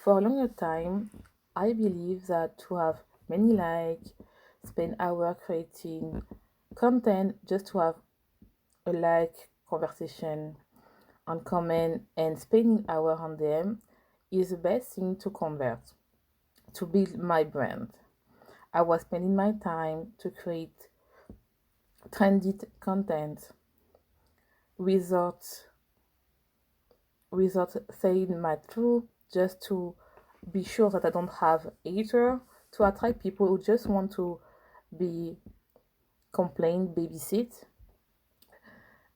For a longer time, I believe that to have many likes, spend hour creating content just to have a like conversation on comment and spending hour on them is the best thing to convert, to build my brand. I was spending my time to create trendy content without without saying my truth, just to be sure that I don't have hater, to attract people who just want to be complain, babysit,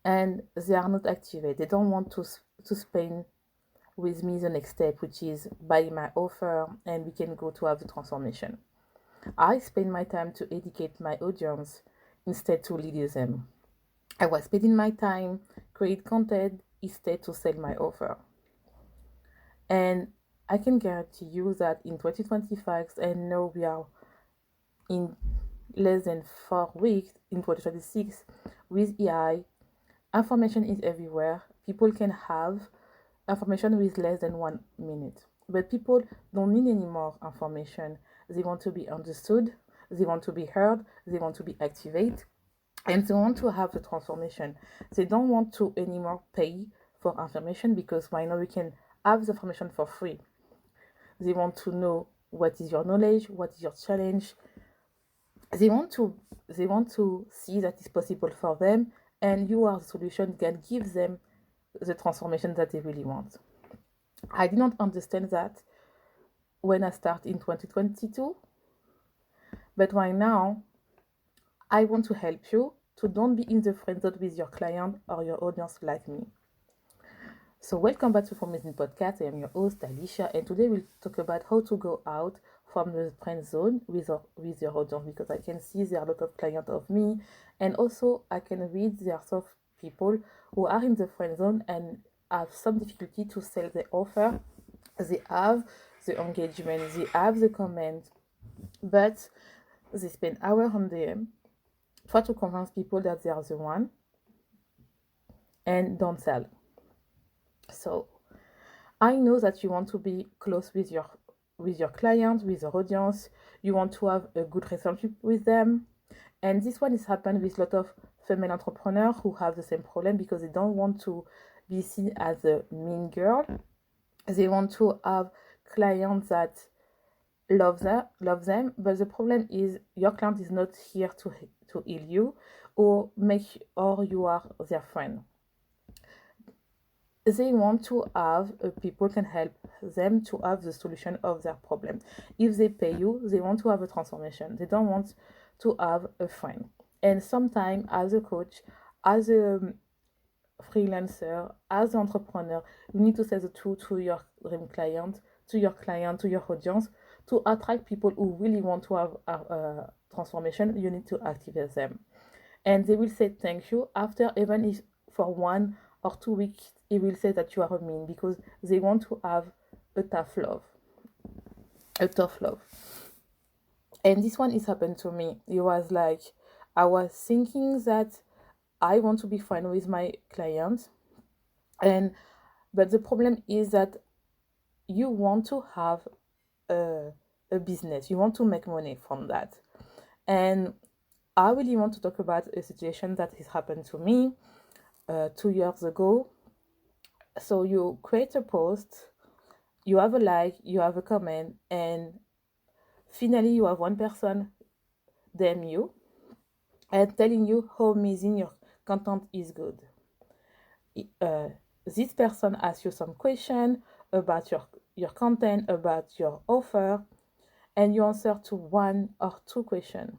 and they are not activated. They don't want to spend with me the next step, which is buy my offer and we can go to have the transformation. I spend my time to educate my audience instead to lead them. I was spending my time create content instead to sell my offer. And I can guarantee you that in 2025, and now we are in less than 4 weeks in 2026, with AI, information is everywhere. People can have information with less than 1 minute. But people don't need any more information. They want to be understood, they want to be heard, they want to be activated, and they want to have the transformation. They don't want to anymore pay for information because right now we can have the information for free. They want to know what is your knowledge, what is your challenge. They want to see that it's possible for them, and you are the solution that gives them the transformation that they really want. I did not understand that when I started in 2022, but right now I want to help you to don't be in the friend zone with your client or your audience like me. So welcome back to Amazing Podcast. I am your host Alicia, and today we'll talk about how to go out from the friend zone with your audience, because I can see there are a lot of clients of me, and also I can read there are some people who are in the friend zone and have some difficulty to sell the offer. They have the engagement, they have the comment, but they spend hours on them, try to convince people that they are the one, and don't sell. So I know that you want to be close with your client, with your audience. You want to have a good relationship with them. And this one is happened with a lot of female entrepreneurs who have the same problem because they don't want to be seen as a mean girl. They want to have clients that love them, but the problem is your client is not here to heal you or you are their friend. They want to have people can help them to have the solution of their problem. If they pay you, they want to have a transformation. They don't want to have a friend. And sometimes as a coach, as a freelancer, as an entrepreneur, you need to say the truth to your dream client, to your audience, to attract people who really want to have a transformation. You need to activate them, and they will say thank you after, even if for 1 or 2 weeks he will say that you are mean, because they want to have a tough love a tough love. And this one is happened to me. It was like I was thinking that I want to be fine with my clients, and but the problem is that you want to have a business, you want to make money from that. And I really want to talk about a situation that has happened to me 2 years ago. So you create a post, you have a like, you have a comment, and finally you have one person DM you and telling you how amazing your content is good. Uh, this person asks you some question about your content, about your offer, and you answer to 1 or 2 questions.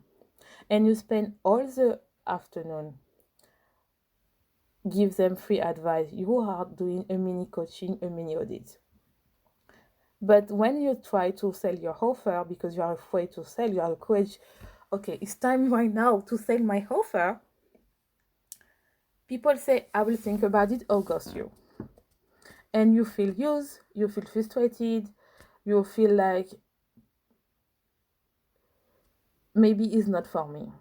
And you spend all the afternoon give them free advice. You are doing a mini coaching, a mini audit. But when you try to sell your offer because you are afraid to sell, you are a coach, okay, it's time right now to sell my offer. People say, I will think about it or ghost you. And you feel used, you feel frustrated, you feel like maybe it's not for me.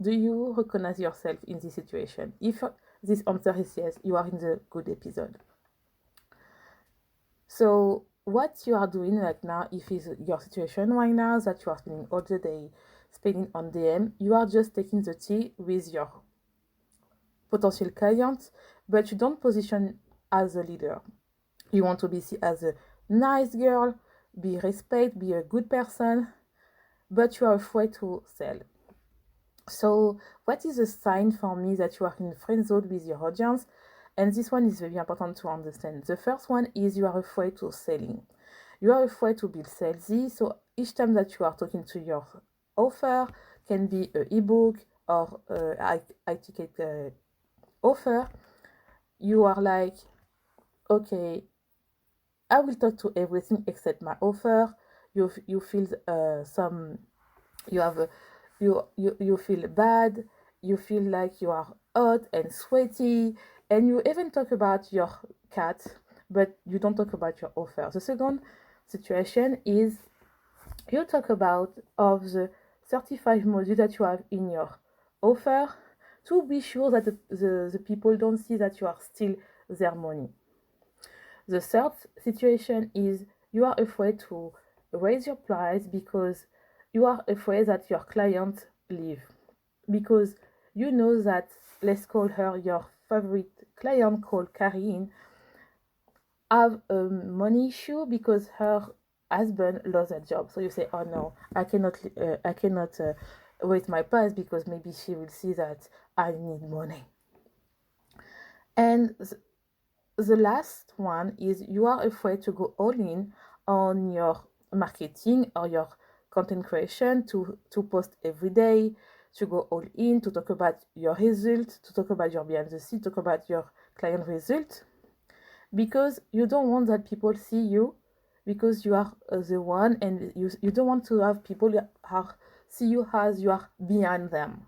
Do you recognize yourself in this situation? If this answer is yes, you are in the good episode. So what you are doing right now, if it's your situation right now that you are spending all the day spending on DM, you are just taking the tea with your potential clients, but you don't position as a leader. You want to be seen as a nice girl, be respect, be a good person, but you are afraid to sell. So, what is a sign for me that you are in friend zone with your audience? And this one is very important to understand. The first one is you are afraid to selling. You are afraid to be salesy. So each time that you are talking to your offer, can be an ebook or a ticket offer, you are like, okay, I will talk to everything except my offer. You feel some you have a, you feel bad, you feel like you are hot and sweaty, and you even talk about your cat, but you don't talk about your offer. The second situation is you talk about of the 35 modules that you have in your offer to be sure that the people don't see that you are still their money. The third situation is you are afraid to raise your price because you are afraid that your client leave. Because you know that, let's call her your favorite client called Karine, have a money issue because her husband lost a job. So you say, oh no, I cannot raise my price because maybe she will see that I need money. And the last one is you are afraid to go all in on your marketing or your content creation to post every day, to go all in, to talk about your result, to talk about your behind the scene, talk about your client result, because you don't want that people see you because you are the one, and you don't want to have people see you as you are behind them.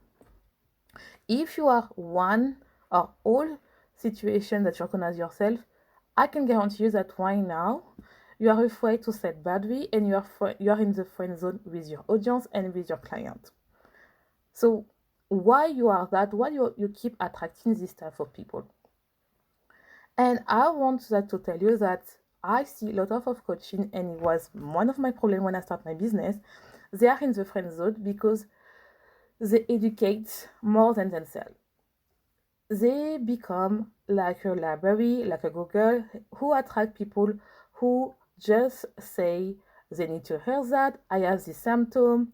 If you are one or all situation that you recognize yourself, I can guarantee you that right now you are afraid to set badly, and you are in the friend zone with your audience and with your client. So why you are that? Why you keep attracting this type of people? And I want to tell you that I see a lot of coaching, and it was one of my problems when I start my business. They are in the friend zone because they educate more than they sell. They become like a library, like a Google, who attract people who just say they need to hear that I have this symptom.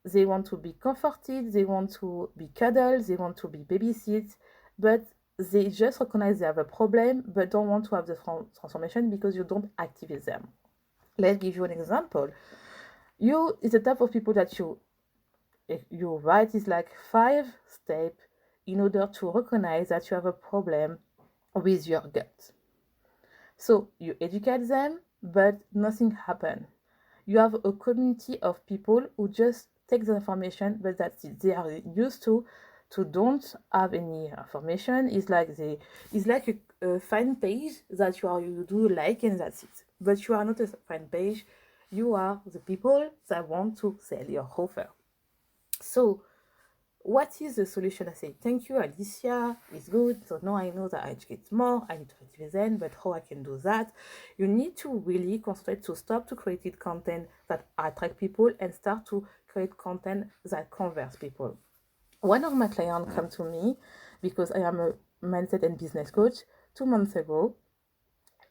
They want to be comforted, they want to be cuddled, they want to be babysit, but they just recognize they have a problem but don't want to have the transformation because you don't activate them. Let's give you an example. You is the type of people that you write is like 5 steps in order to recognize that you have a problem with your gut. So you educate them, but nothing happens. You have a community of people who just take the information, but that's it. They are used to don't have any information. It's like a fan page that you do like, and that's it. But you are not a fan page. You are the people that want to sell your offer. So what is the solution? I say, thank you, Alicia. It's good. So now I know that I educate more. I need to represent, but how I can do that? You need to really concentrate to stop to create content that attract people and start to create content that converts people. One of my clients come to me because I am a mindset and business coach 2 months ago,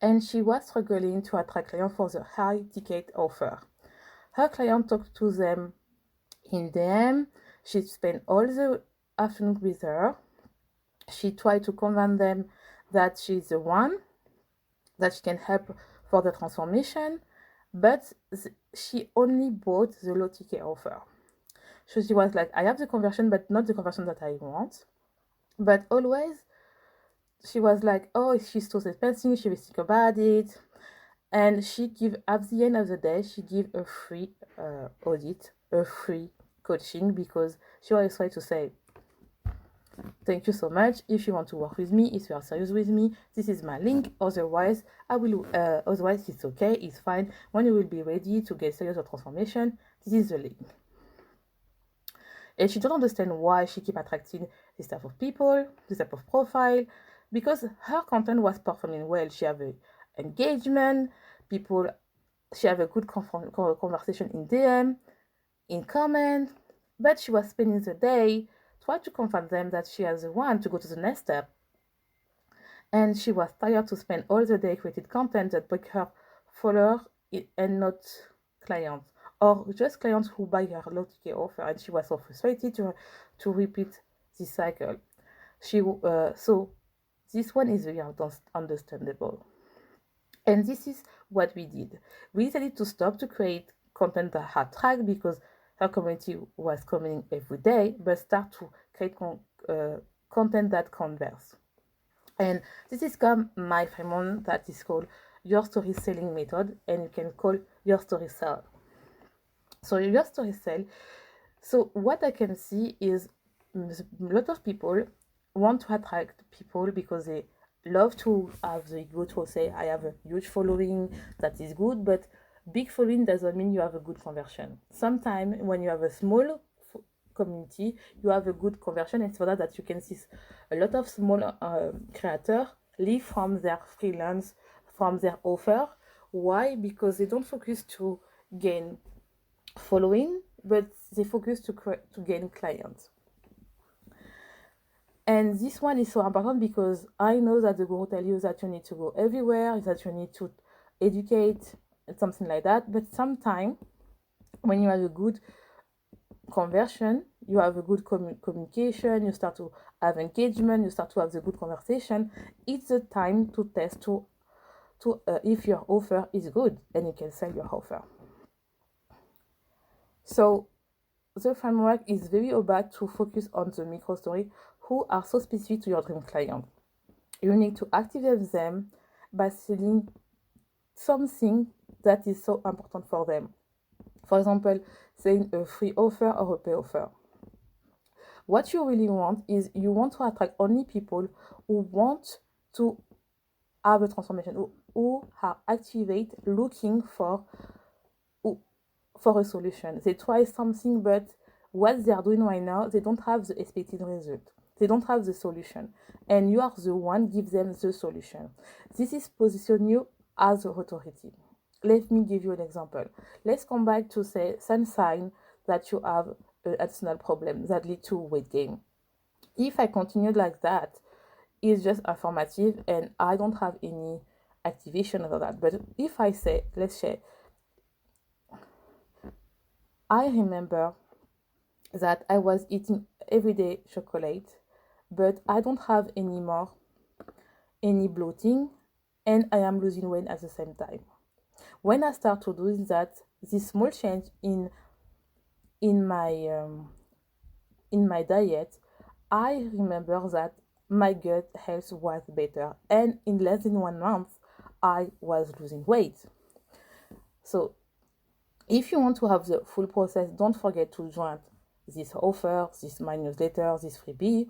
and she was struggling to attract clients for the high ticket offer. Her client talked to them in DM. She spent all the afternoon with her. She tried to convince them that she's the one that she can help for the transformation, but she only bought the low ticket offer. So she was like, I have the conversion, but not the conversion that I want. But always, she was like, oh, she's so expensive, she will think about it. And she give, at the end of the day, she give a free audit, a free coaching, because she always tried to say, thank you so much. If you want to work with me, if you are serious with me, this is my link. Otherwise, otherwise it's okay, it's fine. When you will be ready to get serious with transformation, this is the link. And she don't understand why she keep attracting this type of people, this type of profile, because her content was performing well. She have a engagement, people, she have a good conversation in DM, in comment, but she was spending the day trying to convince them that she has the one to go to the next step. And she was tired to spend all the day creating content that bring her followers and not clients, or just clients who buy her low ticket offer. And she was so frustrated to repeat this cycle. So this one is very understandable. And this is what we did. We decided to stop to create content that had track because her community was coming every day, but start to create content that converts. And this is come my framework that is called your story selling method, and you can call your story sell. So your story sell. So what I can see is a lot of people want to attract people because they love to have the ego to say I have a huge following, that is good, but big following doesn't mean you have a good conversion. Sometimes when you have a small community, you have a good conversion, and for that you can see a lot of small creators live from their freelance, from their offer. Why? Because they don't focus to gain following, but they focus to gain clients. And this one is so important because I know that the guru tell you that you need to go everywhere, that you need to educate, something like that. But sometimes when you have a good conversion, you have a good communication, you start to have engagement, you start to have the good conversation, it's the time to test to if your offer is good and you can sell your offer. So the framework is very about to focus on the micro story who are so specific to your dream client. You need to activate them by selling something that is so important for them. For example, saying a free offer or a pay offer. What you really want is you want to attract only people who want to have a transformation, who are activate looking for a solution. They try something, but what they are doing right now, they don't have the expected result. They don't have the solution. And you are the one give them the solution. This is position you as an authority. Let me give you an example. Let's come back to say some sign that you have an additional problem that lead to weight gain. If I continue like that, it's just informative and I don't have any activation of that. But if I say, let's share, I remember that I was eating everyday chocolate, but I don't have anymore any bloating and I am losing weight at the same time. When I start to do that, this small change in my diet, I remember that my gut health was better, and in less than 1 month, I was losing weight. So, if you want to have the full process, don't forget to join this offer, this my newsletter, this freebie.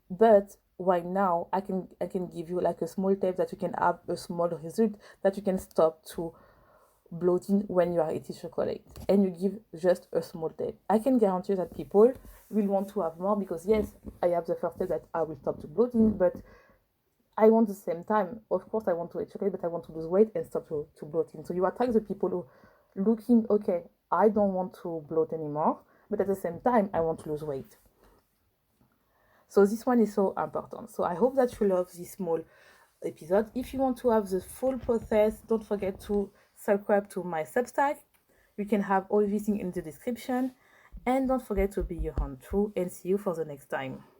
But right now, I can give you like a small tip that you can have a small result that you can stop to bloating when you are eating chocolate, and you give just a small tip. I can guarantee that people will want to have more because yes, I have the first step that I will stop to bloating, but I want the same time. Of course, I want to eat chocolate, but I want to lose weight and stop to bloating. So you attract the people who looking, okay, I don't want to bloat anymore, but at the same time, I want to lose weight. So this one is so important. So I hope that you love this small episode. If you want to have the full process, don't forget to subscribe to my Substack. You can have all everything in the description. And don't forget to be your own true, and see you for the next time.